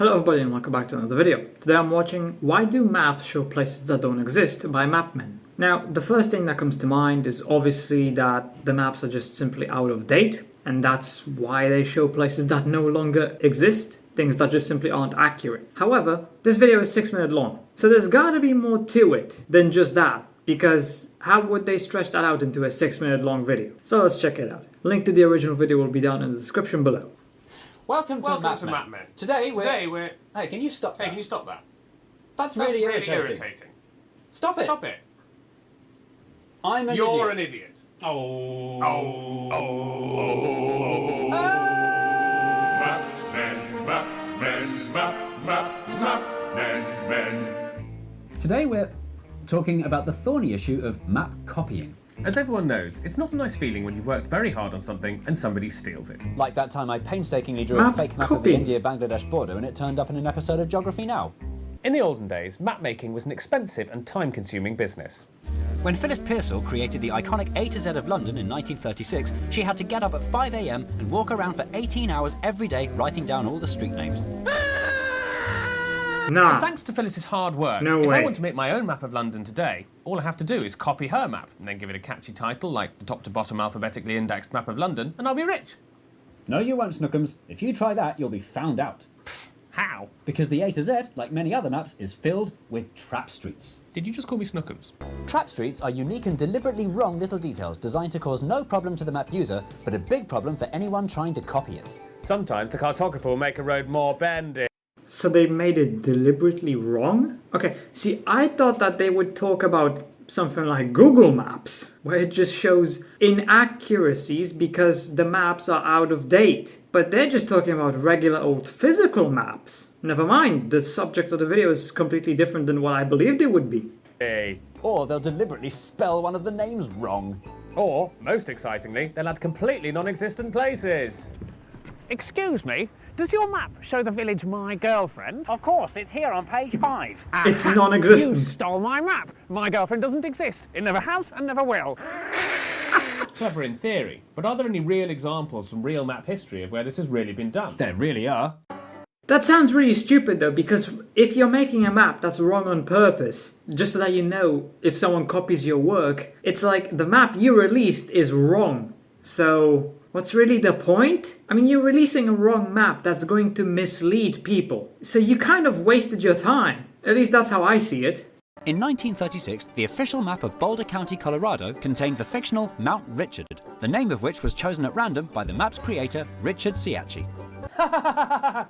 Hello everybody and welcome back to another video. Today I'm watching Why Do Maps Show Places That Don't Exist by Mapmen. Now, the first thing that comes to mind is obviously that the maps are just simply out of date, and that's why they show places that no longer exist, things that just simply aren't accurate. However, this video is 6 minutes long, so there's gotta be more to it than just that, because how would they stretch that out into a 6 minute long video? So let's check it out. Link to the original video will be down in the description below. Welcome to Mapmen. Today we're... Hey, can you stop that? Hey, can you stop that? That's really irritating. Stop it. Stop it. I'm an idiot. You're an idiot. Mapmen. Today we're talking about the thorny issue of map copying. As everyone knows, it's not a nice feeling when you've worked very hard on something and somebody steals it. Like that time I painstakingly drew a fake map of the India-Bangladesh border and it turned up in an episode of Geography Now. In the olden days, map making was an expensive and time-consuming business. When Phyllis Pearsall created the iconic A to Z of London in 1936, she had to get up at 5 AM and walk around for 18 hours every day writing down all the street names. Nah. And thanks to Phyllis's hard work, if I want to make my own map of London today, all I have to do is copy her map and then give it a catchy title like the top to bottom alphabetically indexed map of London, and I'll be rich. No, you won't, Snookums. If you try that, you'll be found out. How? Because the A to Z, like many other maps, is filled with trap streets. Did you just call me Snookums? Trap streets are unique and deliberately wrong little details designed to cause no problem to the map user, but a big problem for anyone trying to copy it. Sometimes the cartographer will make a road more bendy. So they made it deliberately wrong? Okay, see, I thought that they would talk about something like Google Maps, where it just shows inaccuracies because the maps are out of date. But they're just talking about regular old physical maps. Never mind, the subject of the video is completely different than what I believed it would be. Hey. Or they'll deliberately spell one of the names wrong. Or, most excitingly, they'll add completely non-existent places. Excuse me, does your map show the village My Girlfriend? Of course, it's here on page 5. It's You non-existent. stole my map. My girlfriend doesn't exist. It never has and never will. Clever in theory, but are there any real examples from real map history of where this has really been done? There really are. That sounds really stupid though, because if you're making a map that's wrong on purpose, just so that you know if someone copies your work, it's like the map you released is wrong. So, what's really the point? I mean, you're releasing a wrong map that's going to mislead people. So you kind of wasted your time. At least that's how I see it. In 1936, the official map of Boulder County, Colorado contained the fictional Mount Richard, the name of which was chosen at random by the map's creator, Richard Ciacci.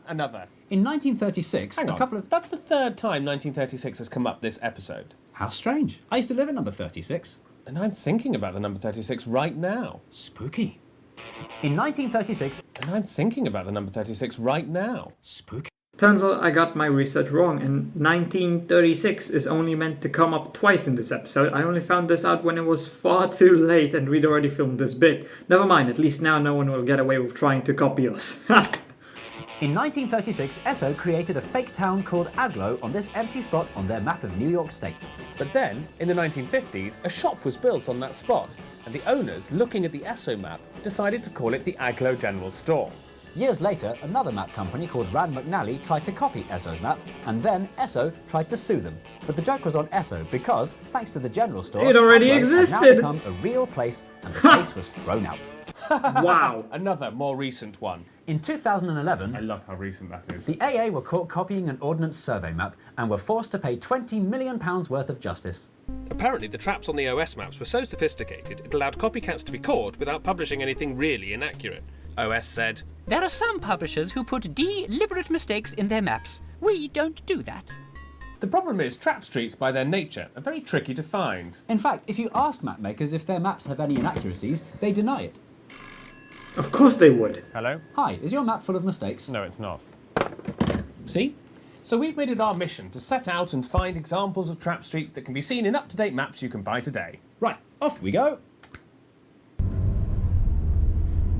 Another. In 1936, Hang on. That's the third time 1936 has come up this episode. How strange. I used to live at number 36. And I'm thinking about the number 36 right now. Spooky. In 1936... And I'm thinking about the number 36 right now. Spooky. Turns out I got my research wrong, and 1936 is only meant to come up twice in this episode. I only found this out when it was far too late and we'd already filmed this bit. Never mind, at least now no one will get away with trying to copy us. In 1936, Esso created a fake town called Agloe on this empty spot on their map of New York State. But then, in the 1950s, a shop was built on that spot, and the owners, looking at the Esso map, decided to call it the Agloe General Store. Years later, another map company called Rand McNally tried to copy Esso's map, and then Esso tried to sue them. But the joke was on Esso because, thanks to the general store, it already Agloe existed. had now become a real place, and the case was thrown out. Wow. Another, more recent one. In 2011, I love how recent that is. the AA were caught copying an Ordnance Survey map and were forced to pay £20 million worth of justice. Apparently the traps on the OS maps were so sophisticated it allowed copycats to be caught without publishing anything really inaccurate. OS said, "There are some publishers who put deliberate mistakes in their maps. We don't do that." The problem is, trap streets by their nature are very tricky to find. In fact, if you ask mapmakers if their maps have any inaccuracies, they deny it. Of course they would. Hello? Hi, is your map full of mistakes? No, it's not. See? So we've made it our mission to set out and find examples of trap streets that can be seen in up-to-date maps you can buy today. Right, off we go.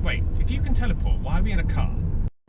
wait, if you can teleport, why are we in a car?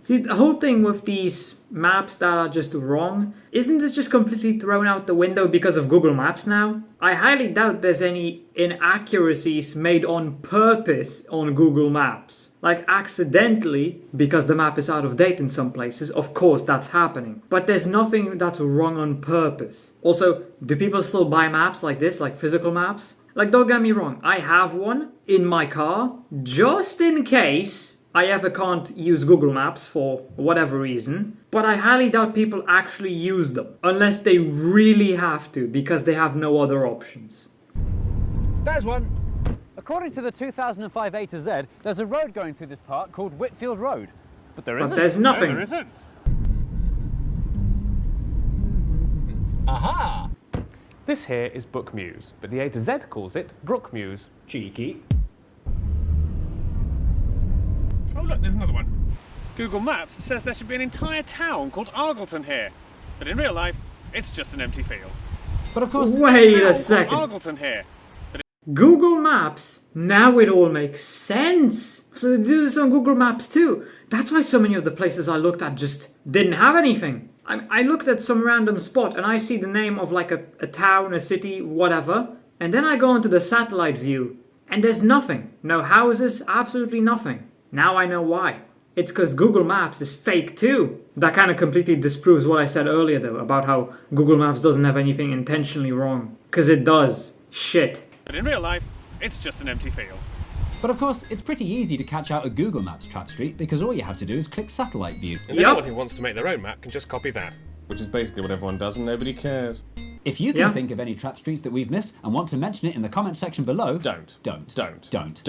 See, the whole thing with these maps that are just wrong, isn't this just completely thrown out the window because of Google Maps now? I highly doubt there's any inaccuracies made on purpose on Google Maps. Like accidentally, because the map is out of date in some places, of course that's happening. But there's nothing that's wrong on purpose. Also, do people still buy maps like this, like physical maps? Like, don't get me wrong, I have one in my car, just in case I ever can't use Google Maps for whatever reason, but I highly doubt people actually use them, unless they really have to, because they have no other options. There's one. According to the 2005 A to Z, there's a road going through this park called Whitfield Road. But there isn't. But there's nothing. No, there isn't. Aha! This here is Book Muse, but the A to Z calls it Brook Muse. Cheeky. Oh look, there's another one. Google Maps says there should be an entire town called Argleton here, but in real life, it's just an empty field. But of course... Wait a second. Argleton here. Google Maps? Now it all makes sense. So they do this on Google Maps too. That's why so many of the places I looked at just didn't have anything. I looked at some random spot and I see the name of like a town, a city, whatever. And then I go into the satellite view and there's nothing. No houses, absolutely nothing. Now I know why. It's because Google Maps is fake too. That kind of completely disproves what I said earlier though, about how Google Maps doesn't have anything intentionally wrong. Because it does. Shit. But in real life, it's just an empty field. But of course, it's pretty easy to catch out a Google Maps trap street because all you have to do is click satellite view. And anyone who wants to make their own map can just copy that. Which is basically what everyone does and nobody cares. If you can think of any trap streets that we've missed and want to mention it in the comment section below, Don't. Thanks. Don't.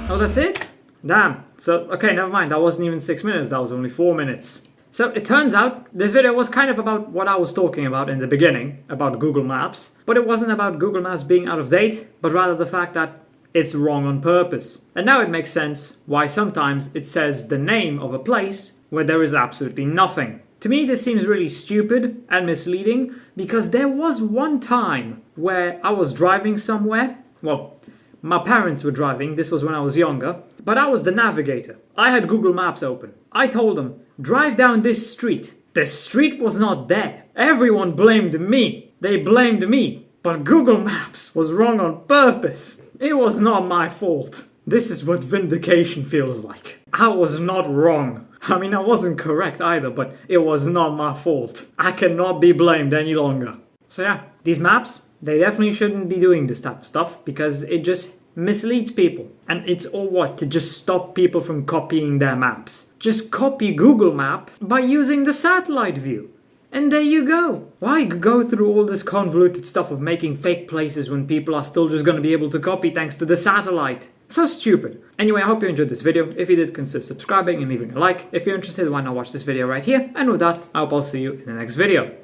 Oh, that's it? Damn. So, okay, never mind. That wasn't even 6 minutes. That was only 4 minutes. So it turns out this video was kind of about what I was talking about in the beginning, about Google Maps. But it wasn't about Google Maps being out of date, but rather the fact that it's wrong on purpose. And now it makes sense why sometimes it says the name of a place where there is absolutely nothing. To me, this seems really stupid and misleading because there was one time where I was driving somewhere. Well, my parents were driving, this was when I was younger, but I was the navigator. I had Google Maps open. I told them, drive down this street. The street was not there. Everyone blamed me. They blamed me. But Google Maps was wrong on purpose. It was not my fault. This is what vindication feels like. I was not wrong. I mean, I wasn't correct either, but it was not my fault. I cannot be blamed any longer. So yeah, these maps, they definitely shouldn't be doing this type of stuff because it just misleads people. And it's all what? To just stop people from copying their maps. Just copy Google Maps by using the satellite view. And there you go. Why go through all this convoluted stuff of making fake places when people are still just going to be able to copy thanks to the satellite? So stupid. Anyway, I hope you enjoyed this video. If you did, consider subscribing and leaving a like. If you're interested, why not watch this video right here? And with that, I hope I'll see you in the next video.